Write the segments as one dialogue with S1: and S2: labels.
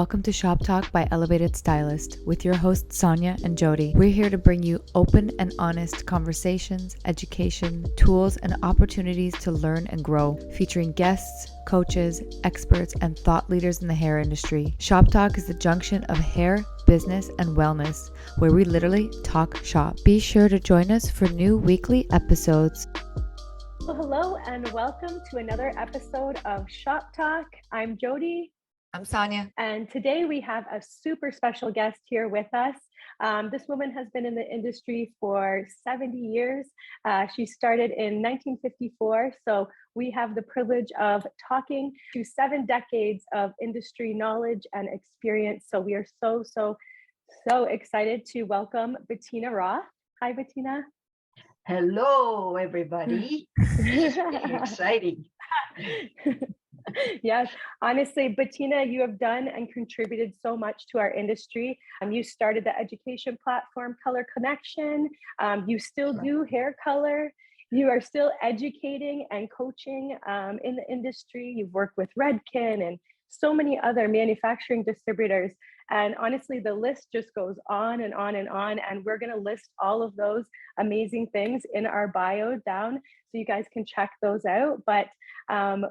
S1: Welcome to Shop Talk by Elevated Stylist with your hosts Sonia and Jody. We're here to bring you open and honest conversations, education, tools, and opportunities to learn and grow, featuring guests, coaches, experts, and thought leaders in the hair industry. Shop Talk is the junction of hair, business, and wellness, where we literally talk shop. Be sure to join us for new weekly episodes.
S2: Well, hello and welcome to another episode of Shop Talk. I'm Jody.
S1: I'm Sonia.
S2: And today we have a super special guest here with us. This woman has been in the industry for 70 years. She started in 1954. So we have the privilege of talking to 7 decades of industry knowledge and experience. So we are so excited to welcome Bettina Roth. Hi, Bettina.
S3: Hello, everybody. This is really exciting.
S2: Yes, honestly, Bettina, you have done and contributed so much to our industry. You started the education platform Color Connection. You still do hair color. You are still educating and coaching in the industry. You've worked with Redken and so many other manufacturing distributors. And honestly, the list just goes on and on and on. And we're going to list all of those amazing things in our bio down so you guys can check those out. But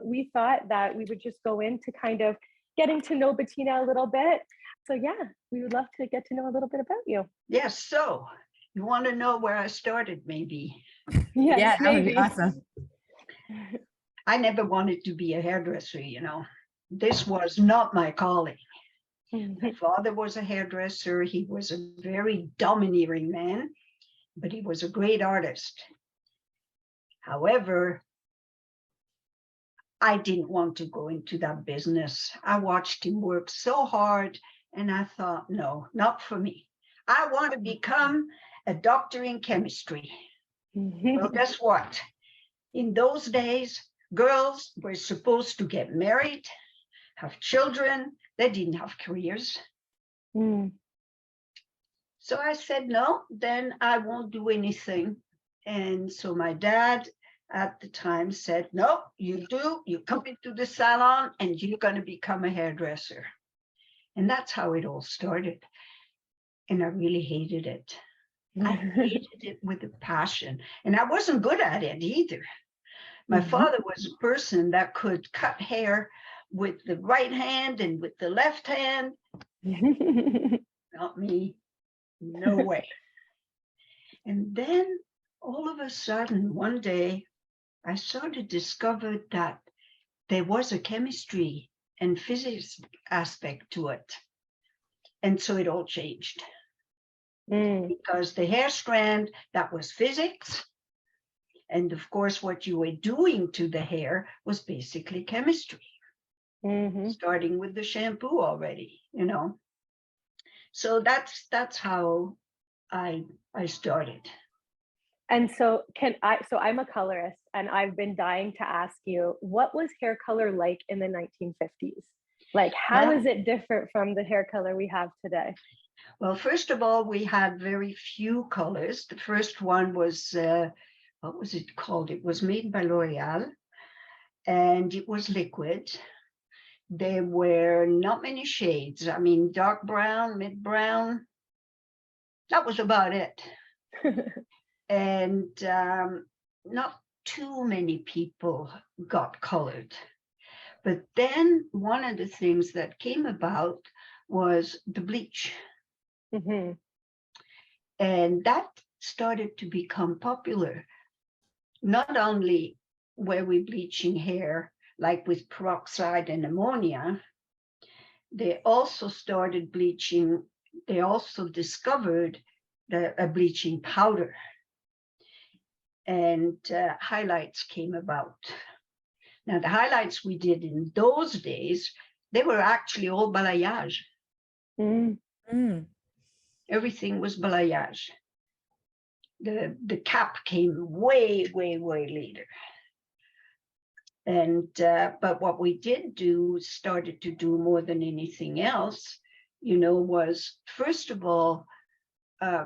S2: we thought that we would just go into kind of getting to know Bettina a little bit. So yeah, we would love to get to know a little bit about you.
S3: Yes, so you want to know where I started, maybe?
S2: Yes,
S1: that would be awesome.
S3: I never wanted to be a hairdresser, you know. This was not my calling. My father was a hairdresser. He was a very domineering man, but he was a great artist. However, I didn't want to go into that business. I watched him work so hard, and I thought, no, not for me. I want to become a doctor in chemistry. Well, guess what? In those days, girls were supposed to get married, have children. They didn't have careers. So I said, no, then I won't do anything. And so my dad at the time said, no, you come into the salon and you're going to become a hairdresser. And that's how it all started. And I really hated it. I hated it with a passion. And I wasn't good at it either. My father was a person that could cut hair with the right hand and with the left hand. Not me. No way. And then all of a sudden, one day, I sort of discovered that there was a chemistry and physics aspect to it. And so it all changed. Because the hair strand, that was physics. And of course, what you were doing to the hair was basically chemistry. Starting with the shampoo already, you know. So that's how I started.
S2: And so I'm a colorist, and I've been dying to ask you, what was hair color like in the 1950s? Like, how is it different from the hair color we have today?
S3: Well, first of all, we had very few colors. The first one was, what was it called? It was made by L'Oreal, and it was liquid. There were not many shades. I mean, dark brown, mid brown. That was about it. And not too many people got colored. But then one of the things that came about was the bleach. And that started to become popular. Not only were we bleaching hair like with peroxide and ammonia, they also started bleaching. They also discovered a bleaching powder. And highlights came about. Now, the highlights we did in those days, they were actually all balayage. Everything was balayage. The cap came way later. And but what we started to do more than anything else, you know, was first of all,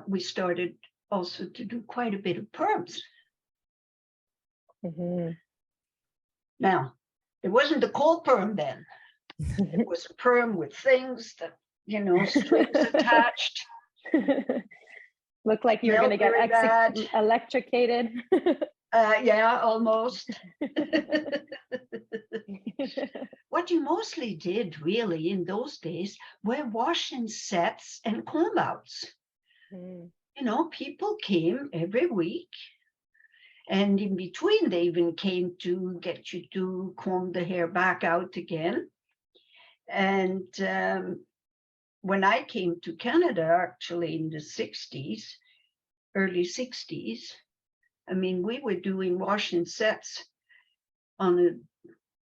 S3: we started also to do quite a bit of perms. Now, it wasn't the cold perm then. It was a perm with things that, strings attached.
S2: Looked like you were going to get
S3: Smelled very bad.
S2: electrocuted.
S3: Yeah, almost. What you mostly did really in those days were wash-in sets and comb outs. People came every week, and in between they even came to get you to comb the hair back out again. And when I came to Canada, actually in the 60s, early 60s, I mean, we were doing wash-in sets on a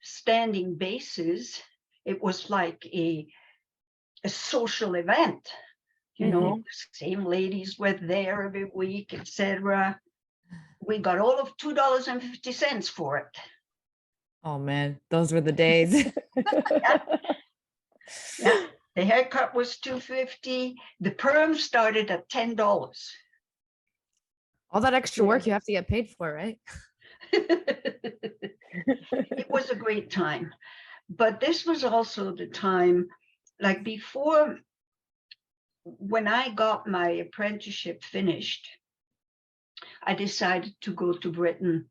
S3: standing basis. It was like a social event, the same ladies were there every week, etc. We got all of $2.50 for it.
S1: Oh man, those were the days.
S3: Yeah. The haircut was $2.50. The perm started at $10.
S1: All that extra work you have to get paid for, right?
S3: It was a great time. But this was also the time, like before, when I got my apprenticeship finished, I decided to go to Britain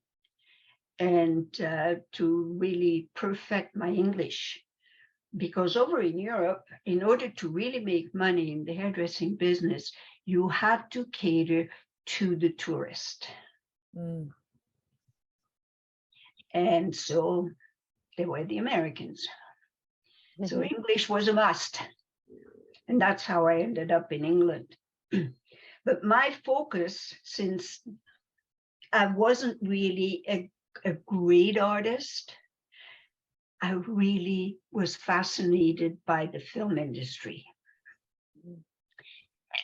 S3: and to really perfect my English. Because over in Europe, in order to really make money in the hairdressing business, you had to cater to the tourist. And so they were the Americans. So English was a must. And that's how I ended up in England. But my focus, since I wasn't really a great artist, I really was fascinated by the film industry.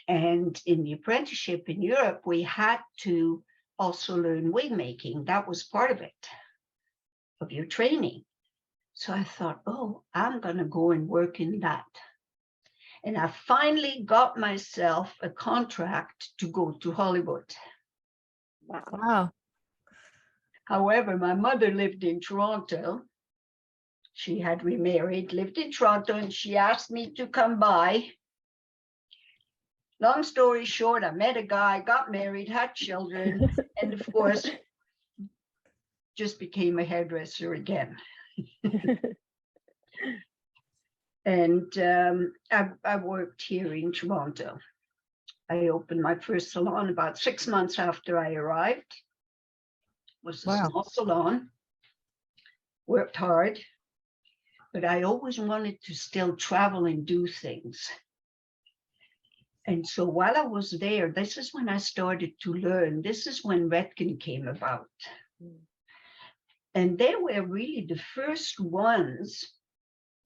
S3: And in the apprenticeship in Europe, we had to also learn wig making. That was part of it, of your training. So I thought, oh, I'm going to go and work in that. And I finally got myself a contract to go to Hollywood.
S1: Wow.
S3: However, my mother lived in Toronto. She had remarried, lived in Toronto, and she asked me to come by. Long story short, I met a guy, got married, had children, and of course, just became a hairdresser again. And I worked here in Toronto. I opened my first salon about 6 months after I arrived. It was a small salon. Worked hard, but I always wanted to still travel and do things. And so while I was there, this is when I started to learn. This is when Redken came about. And they were really the first ones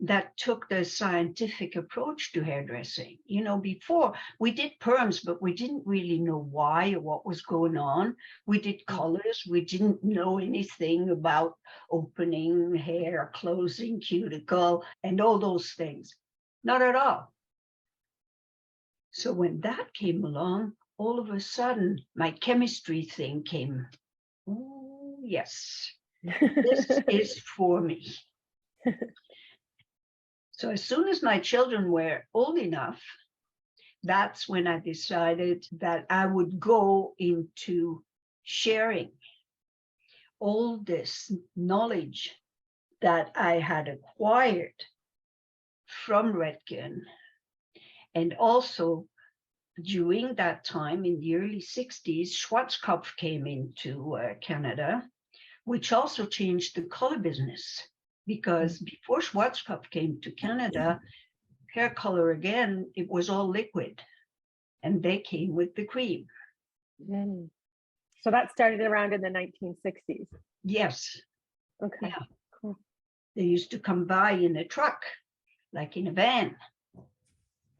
S3: that took the scientific approach to hairdressing. Before we did perms, but we didn't really know why or what was going on. We did colors. We didn't know anything about opening hair, closing cuticle, and all those things. Not at all. So when that came along, all of a sudden, my chemistry thing came. Oh, yes, this is for me. So as soon as my children were old enough, that's when I decided that I would go into sharing all this knowledge that I had acquired from Redken. And also during that time in the early 60s, Schwarzkopf came into Canada, which also changed the color business. Because before Schwarzkopf came to Canada, hair color again, it was all liquid. And they came with the cream.
S2: So that started around in the 1960s?
S3: Yes.
S2: Okay.
S3: Yeah.
S2: Cool.
S3: They used to come by in a truck, like in a van.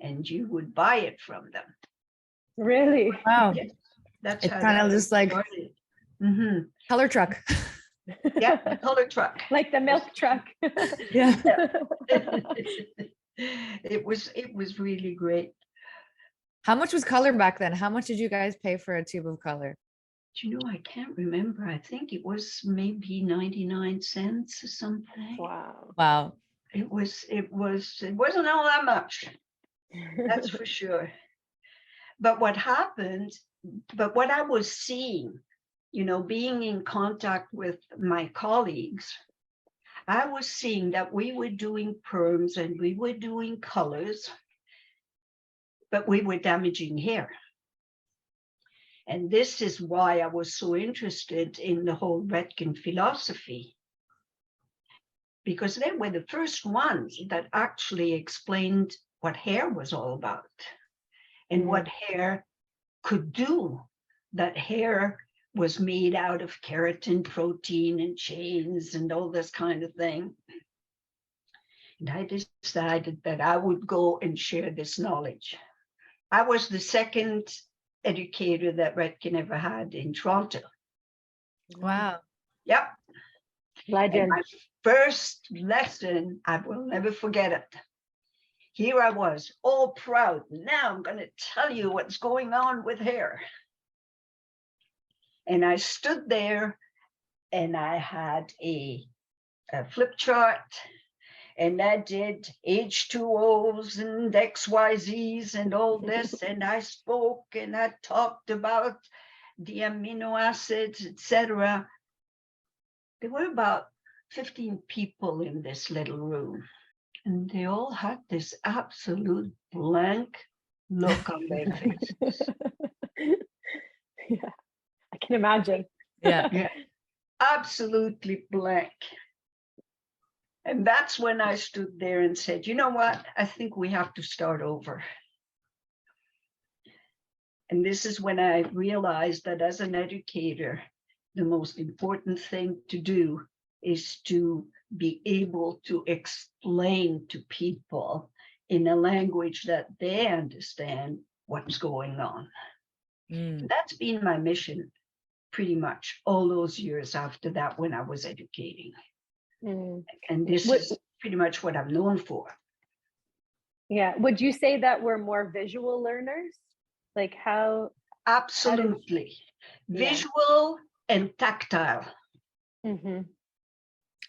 S3: And you would buy it from them.
S2: Really?
S1: Wow.
S3: Yes. That's
S1: it's
S3: how
S1: kind of just like color truck.
S3: Yeah, the color truck.
S2: Like the milk truck.
S1: Yeah.
S3: It was really great.
S1: How much was color back then? How much did you guys pay for a tube of color?
S3: I can't remember. I think it was maybe 99 cents or something.
S2: Wow.
S1: Wow.
S3: it wasn't all that much, that's for sure. But what happened, but what I was seeing, being in contact with my colleagues, I was seeing that we were doing perms and we were doing colors, but we were damaging hair. And this is why I was so interested in the whole Redken philosophy, because they were the first ones that actually explained what hair was all about and what hair could do, that hair was made out of keratin protein and chains and all this kind of thing. And I decided that I would go and share this knowledge. I was the second educator that Redken ever had in Toronto.
S1: Wow.
S3: Yep.
S2: Legend.
S3: And my first lesson, I will never forget it. Here I was, all proud. Now I'm going to tell you what's going on with hair. And I stood there and I had a flip chart, and I did H2Os and XYZs and all this. And I spoke and I talked about the amino acids, etc. There were about 15 people in this little room, and they all had this absolute blank look on their faces.
S2: Yeah, I can imagine.
S1: Yeah.
S3: Absolutely blank. And that's when I stood there and said, you know what? I think we have to start over. And this is when I realized that as an educator, the most important thing to do is to be able to explain to people in a language that they understand what's going on. That's been my mission pretty much all those years after that when I was educating. And this is pretty much what I'm known for.
S2: Yeah. Would you say that we're more visual learners? Like how?
S3: Absolutely. Visual and tactile.
S2: Mm-hmm.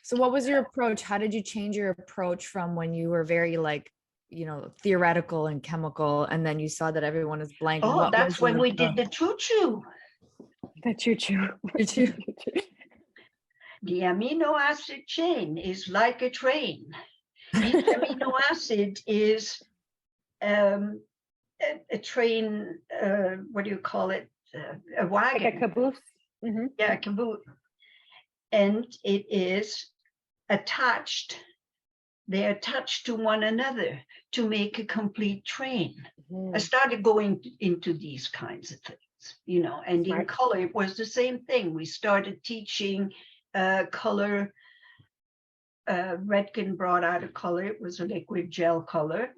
S1: So what was your approach? How did you change your approach from when you were very theoretical and chemical, and then you saw that everyone is blank?
S3: Oh, that's when we did the choo-choo.
S2: The choo-choo.
S3: The amino acid chain is like a train. Each amino acid is a train, what do you call it? A wagon.
S2: Like a caboose. Mm-hmm.
S3: Yeah, a caboose. And it is attached. They're attached to one another to make a complete train. I started going into these kinds of things, and in color, it was the same thing. We started teaching color. Redken brought out a color. It was a liquid gel color.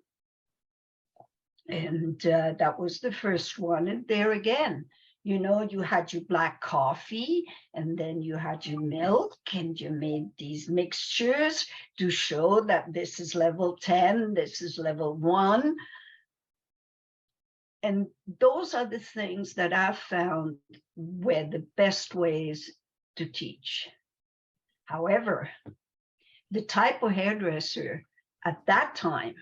S3: And that was the first one. And there again, you had your black coffee, and then you had your milk, and you made these mixtures to show that this is level 10, this is level 1. And those are the things that I found were the best ways to teach. However, the type of hairdresser at that time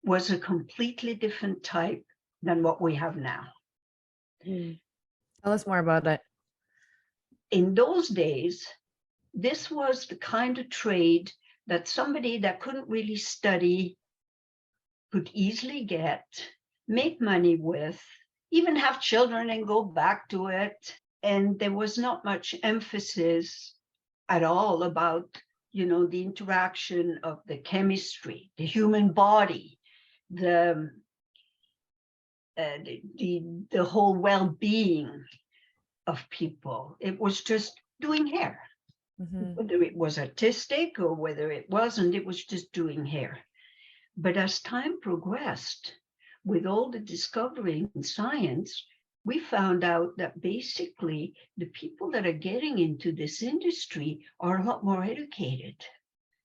S3: was a completely different type than what we have now.
S1: Tell us more about it.
S3: In those days, this was the kind of trade that somebody that couldn't really study could easily get, make money with, even have children and go back to it. And there was not much emphasis at all about, the interaction of the chemistry, the human body, the whole well-being of people. It was just doing hair. Whether it was artistic or whether it wasn't, it was just doing hair. But as time progressed, with all the discovery in science, we found out that basically the people that are getting into this industry are a lot more educated.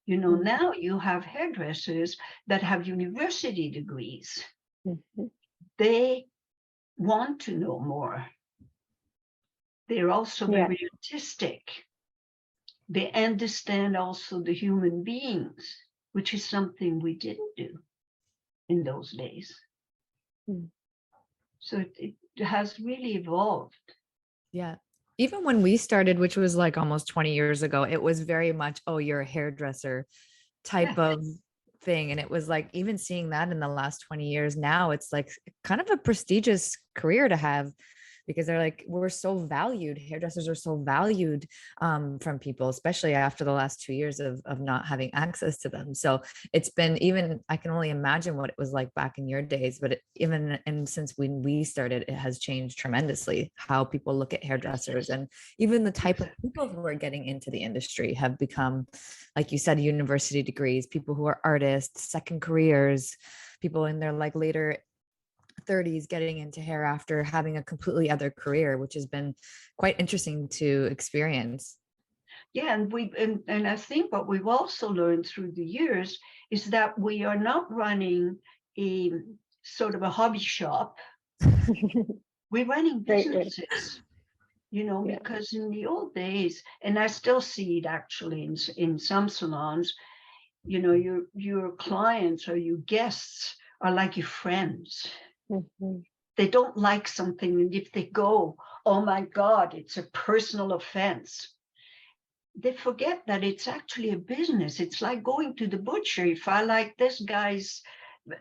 S3: Now you have hairdressers that have university degrees. They want to know more. They're also very artistic. They understand also the human beings, which is something we didn't do in those days.
S2: Mm.
S3: So it has really evolved.
S1: Yeah. Even when we started, which was like almost 20 years ago, it was very much, oh, you're a hairdresser type
S3: Yeah.
S1: of thing. And it was like, even seeing that in the last 20 years, now it's like kind of a prestigious career to have, because they're like, we're so valued. Hairdressers are so valued from people, especially after the last 2 years of not having access to them. So it's been, even, I can only imagine what it was like back in your days, but even and since when we started, it has changed tremendously how people look at hairdressers, and even the type of people who are getting into the industry have become, like you said, university degrees, people who are artists, second careers, people in their like later 30s getting into hair after having a completely other career, which has been quite interesting to experience.
S3: Yeah, and I think what we've also learned through the years is that we are not running a sort of a hobby shop. We're running
S2: Great way.
S3: businesses, you know,
S2: Yeah.
S3: because in the old days, and I still see it actually in some salons, you know, your clients or your guests are like your friends.
S2: Mhm.
S3: They don't like something, and if they go, oh my God, it's a personal offense, they forget that it's actually a business. It's like going to the butcher. If I like this guy's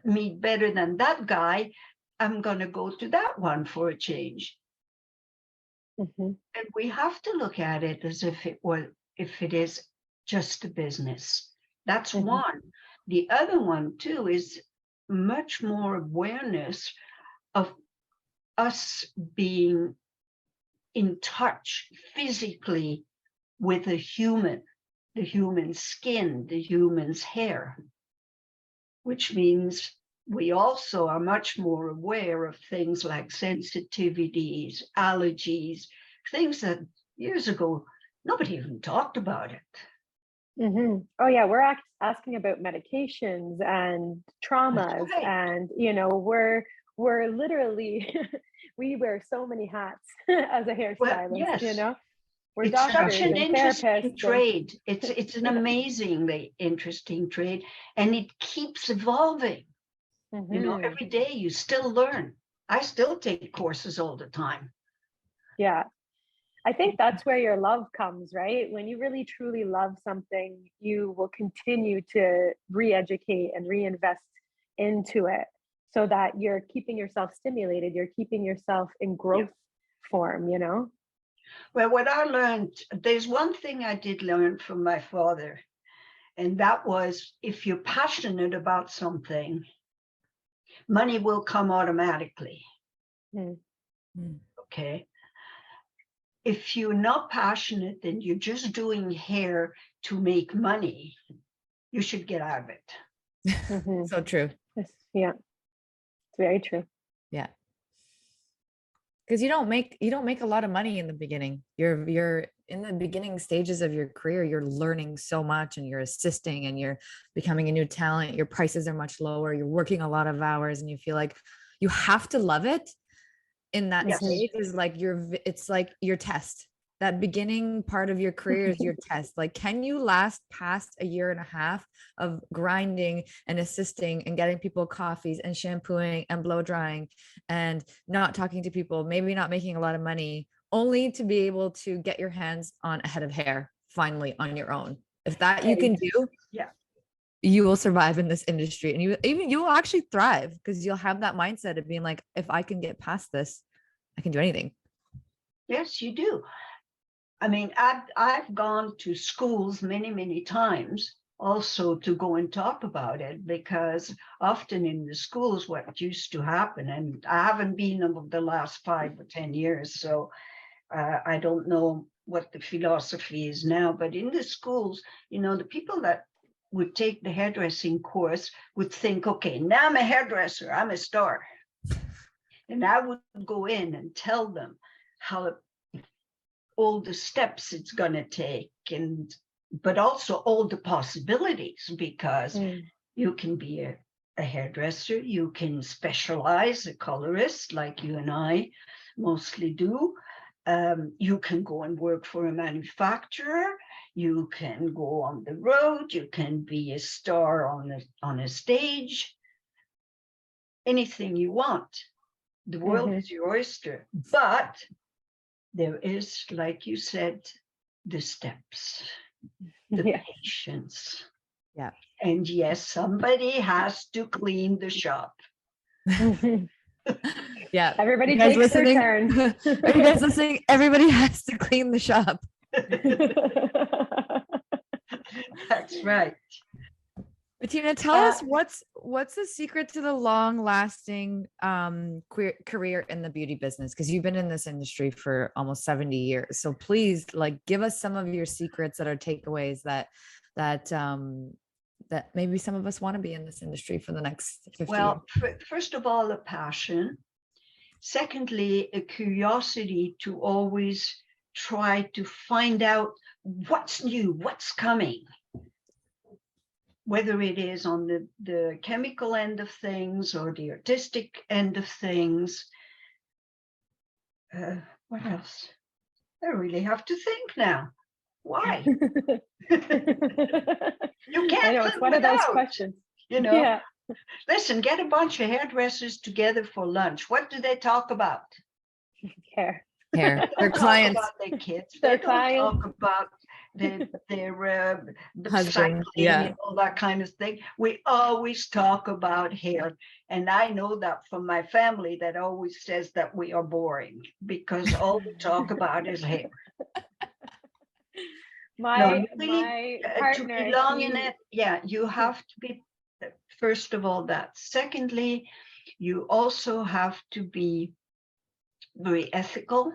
S3: meat better than that guy, I'm going to go to that one for a change.
S2: Mhm.
S3: And we have to look at it as if it is just a business. That's
S2: Mhm.
S3: one. The other one too is much more awareness of us being in touch physically with a human, the human skin, the human's hair, which means we also are much more aware of things like sensitivities, allergies, things that years ago nobody even talked about it.
S2: Mhm. Oh yeah, we're asking about medications and
S3: That's
S2: traumas,
S3: right.
S2: and we're literally we wear so many hats as a
S3: Well,
S2: hairstylist.
S3: yes,
S2: We're
S3: it's such
S2: doctors
S3: an
S2: and
S3: interesting
S2: therapists and
S3: trade. It's an
S2: yeah.
S3: amazingly interesting trade, and it keeps evolving. You know,
S2: Mhm.
S3: every day you still learn. I still take courses all the time.
S2: Yeah. I think that's where your love comes, right? When you really truly love something, you will continue to re-educate and reinvest into it so that you're keeping yourself stimulated, you're keeping yourself in
S3: Yeah.
S2: growth form, you know?
S3: Well, what I learned, there's one thing I did learn from my father, and that was if you're passionate about something, money will come automatically.
S2: Mm.
S3: Okay. If you're not passionate and you're just doing hair to make money, you should get out of it.
S2: Mhm.
S1: So true.
S2: Yes, yeah, it's very true.
S1: Yeah. Because you don't make a lot of money in the beginning. You're in the beginning stages of your career, you're learning so much and you're assisting and you're becoming a new talent. Your prices are much lower. You're working a lot of hours and you feel like you have to love it. In that
S2: Mhm.
S3: Yes.
S1: stage is like it's like your test. That beginning part of your career is your test. Like, can you last past a year and a half of grinding and assisting and getting people coffees and shampooing and blow drying and not talking to people, maybe not making a lot of money, only to be able to get your hands on a head of hair finally on your own? If that you
S2: Right.
S1: can do,
S3: Yeah.
S1: you will survive in this industry, and you will actually thrive because you'll have that mindset of being like, if I can get past this, I can do anything.
S3: Yes, you do. I mean, I've gone to schools many times also to go and talk about it, because often in the schools, what used to happen, and I haven't been over the last 5 or 10 years, so I don't know what the philosophy is now, but in the schools, you know, the people that would take the hairdressing course would think, okay, now I'm a hairdresser, I'm a star. And I would go in and tell them how all the steps it's going to take, and but also all the possibilities, because
S2: Mm.
S3: you can be a hairdresser, you can specialize, a colorist like you and I mostly do. You can go and work for a manufacturer, you can go on the road, you can be a star on a stage, anything you want. The world is your oyster. But there is, like you said, the steps, the patience.
S1: Yeah.
S3: And yes, somebody has to clean the shop.
S1: Yeah.
S2: Everybody takes their turn.
S1: Are you guys listening? Everybody has to clean the shop.
S3: That's right.
S1: Bettina, tell us what's the secret to the long-lasting career in the beauty business? Because you've been in this industry for almost 70 years. So please, like, give us some of your secrets that are takeaways that maybe some of us want to be in this industry for the next 50 years.
S3: First of all, a passion. Secondly, a curiosity to always try to find out what's new, what's coming. Whether it is on the chemical end of things or the artistic end of things. What else? I really have to think now. Why? You can't.
S2: I know, it's one of those questions.
S3: You know, yeah. Listen, get a bunch of hairdressers together for lunch. What do they talk about?
S2: Hair.
S1: Their clients.
S3: Talk about their kids.
S2: Their
S3: they
S2: clients.
S3: don't talk about their
S1: husband,
S3: and all that kind of thing. We always talk about hair. And I know that from my family that always says that we are boring because all we talk about is hair.
S2: My partner,
S3: to belong in it, you have to be, first of all, that. Secondly, you also have to be very ethical.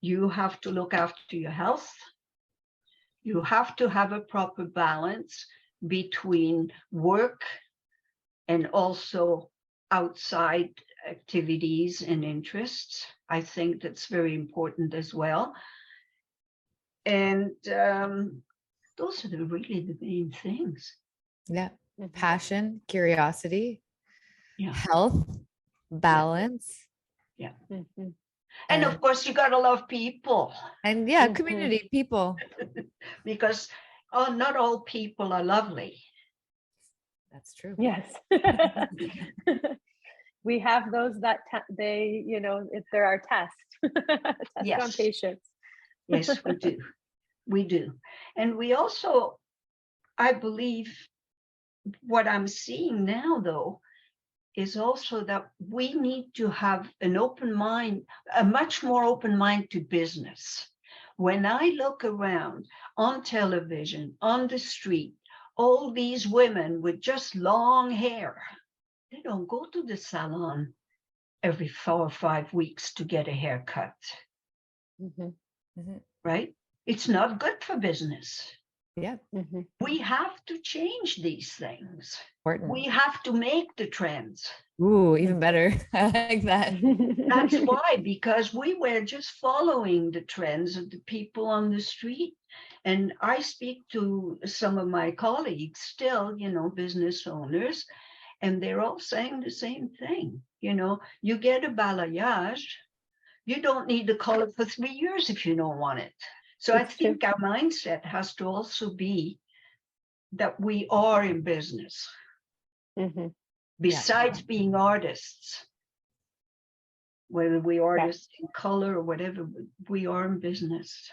S3: You have to look after your health. You have to have a proper balance between work and also outside activities and interests. I think that's very important as well. And those are really the main things.
S1: Yeah. Passion, curiosity, health, balance.
S3: Yeah. And of course, you got to love people.
S1: And community, people.
S3: Because not all people are lovely.
S1: That's true.
S2: Yes. We have those that they, if they're our test. Test on patience.
S3: Yes, we do. We do. And we also, I believe, what I'm seeing now, though, is also that we need to have an open mind, a much more open mind to business. When I look around on television, on the street, all these women with just long hair, they don't go to the salon every 4 or 5 weeks to get a haircut. Right? It's not good for business.
S1: Yeah.
S3: We have to change these things.
S1: Important.
S3: We have to make the trends.
S1: Ooh, even better. I like that.
S3: That's why, because we were just following the trends of the people on the street. And I speak to some of my colleagues still, business owners, and they're all saying the same thing. You get a balayage, you don't need the color for 3 years if you don't want it. So I think our mindset has to also be that we are in business. Besides being artists, whether we artists in color or whatever, we are in business.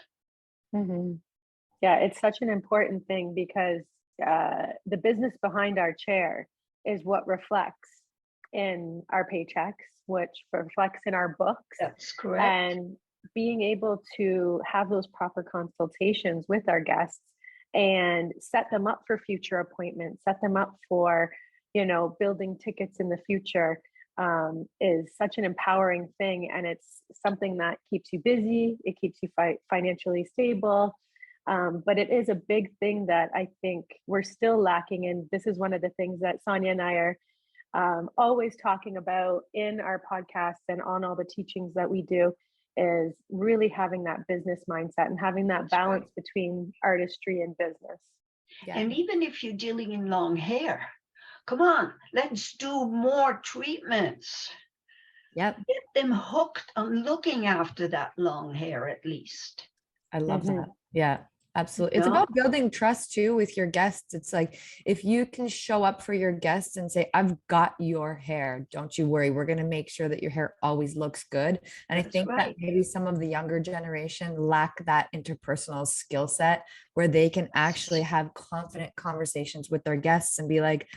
S2: Yeah, it's such an important thing because the business behind our chair is what reflects in our paychecks, which reflects in our books.
S3: That's correct.
S2: And being able to have those proper consultations with our guests and set them up for future appointments, set them up for, building tickets in the future is such an empowering thing. And it's something that keeps you busy. It keeps you financially stable. But it is a big thing that I think we're still lacking. And this is one of the things that Sonia and I are always talking about in our podcasts and on all the teachings that we do, is really having that business mindset and having that balance between artistry and business.
S3: And even if you're dealing in long hair, come on, let's do more treatments.
S1: Yep.
S3: Get them hooked on looking after that long hair at least.
S1: I love that. Yeah, absolutely. It's
S3: No,
S1: about building trust too with your guests. It's like if you can show up for your guests and say, I've got your hair, don't you worry. We're going to make sure that your hair always looks good. And I
S3: that's
S1: think that
S3: right.
S1: maybe some of the younger generation lack that interpersonal skill set where they can actually have confident conversations with their guests and be like,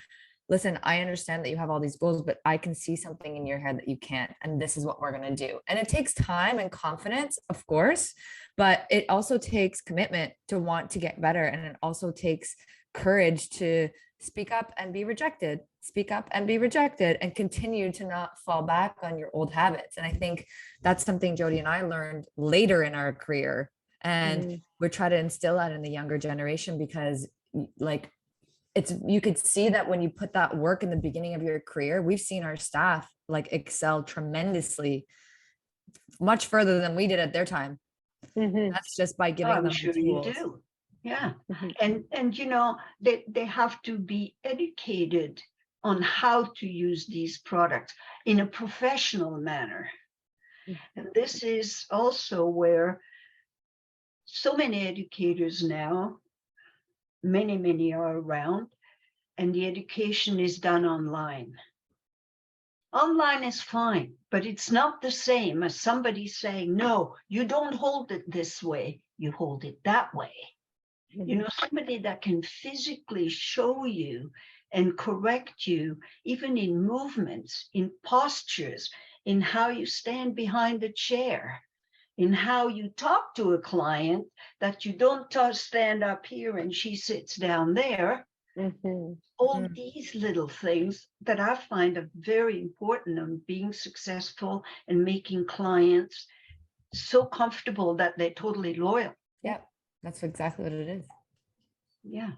S1: listen, I understand that you have all these goals, but I can see something in your hair that you can't. And this is what we're going to do. And it takes time and confidence, of course, but it also takes commitment to want to get better. And it also takes courage to speak up and be rejected, speak up and be rejected, and continue to not fall back on your old habits. And I think that's something Jody and I learned later in our career. And we're trying to instill that in the younger generation because, like, you could see that when you put that work in the beginning of your career. We've seen our staff like excel tremendously, much further than we did at their time. That's just by giving
S3: I'm
S1: them
S3: sure
S1: the
S3: you
S1: tools.
S3: do. Yeah. And you know, they have to be educated on how to use these products in a professional manner. And this is also where so many educators now, many are around, and the education is done online. Online is fine, but it's not the same as somebody saying, no, you don't hold it this way, you hold it that way. You know, somebody that can physically show you and correct you, even in movements, in postures, in how you stand behind the chair, in how you talk to a client, that you don't stand up here and she sits down there. All these little things that I find are very important in being successful and making clients so comfortable that they're totally loyal.
S1: Yeah, that's exactly what it is.
S3: Yeah.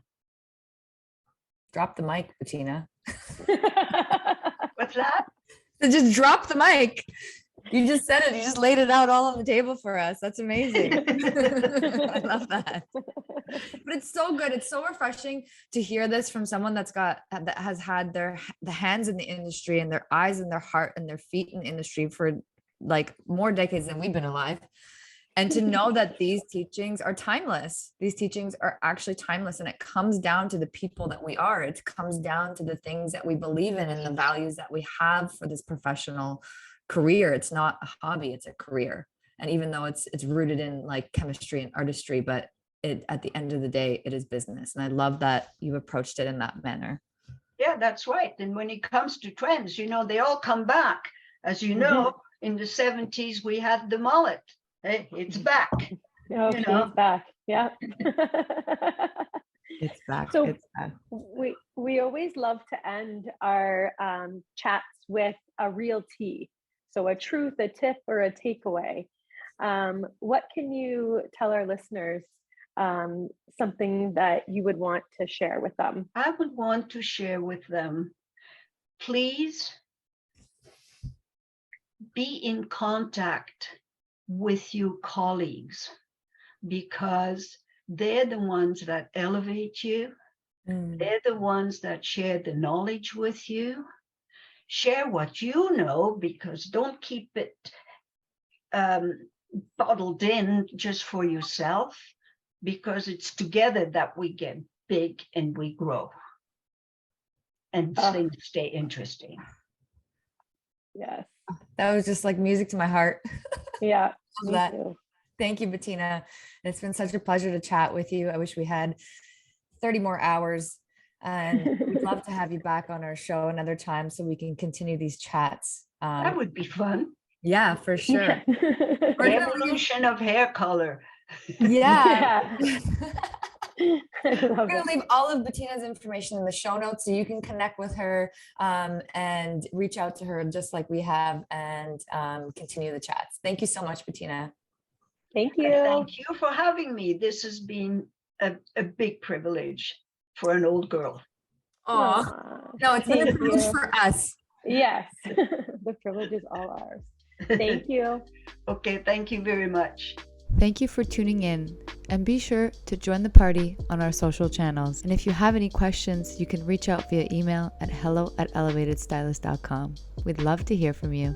S1: Drop the mic, Bettina.
S3: What's that?
S1: So just drop the mic. You just said it. You just laid it out all on the table for us. That's amazing. I love that. But it's so good. It's so refreshing to hear this from someone that has had the hands in the industry and their eyes and their heart and their feet in the industry for like more decades than we've been alive. And to know that these teachings are timeless. These teachings are actually timeless. And it comes down to the people that we are. It comes down to the things that we believe in and the values that we have for this professional career. It's not a hobby, it's a career. And even though it's rooted in like chemistry and artistry, but at the end of the day, it is business. And I love that you approached it in that manner.
S3: Yeah, that's right. And when it comes to trends, you know, they all come back. As you know, in the 70s, we had the mullet. Hey, it's back.
S2: Okay,
S3: you know?
S2: it's back. Yeah.
S1: It's back.
S2: So
S1: it's back.
S2: we always love to end our chats with a real tea. So a truth, a tip, or a takeaway. What can you tell our listeners, something that you would want to share with them?
S3: I would want to share with them, please be in contact with your colleagues, because they're the ones that elevate you. They're the ones that share the knowledge with you. Share what you know, because don't keep it bottled in just for yourself, because it's together that we get big and we grow and things stay interesting.
S2: Yes.
S1: That was just like music to my heart.
S2: Yeah.
S1: Love that. Too. Thank you, Bettina. It's been such a pleasure to chat with you. I wish we had 30 more hours, and we'd love to have you back on our show another time so we can continue these chats.
S3: That would be fun.
S1: Yeah, for sure.
S3: Evolution of hair color.
S1: Yeah. We're going to leave all of Bettina's information in the show notes so you can connect with her and reach out to her just like we have, and continue the chats. Thank you so much, Bettina.
S2: Thank you.
S3: Thank you for having me. This has been a big privilege for an old girl.
S1: Oh, no, it's been a privilege for us.
S2: Yes, the privilege is all ours. Thank you.
S3: Okay, thank you very much.
S1: Thank you for tuning in, and be sure to join the party on our social channels. And if you have any questions, you can reach out via email at hello@elevatedstylist.com. We'd love to hear from you.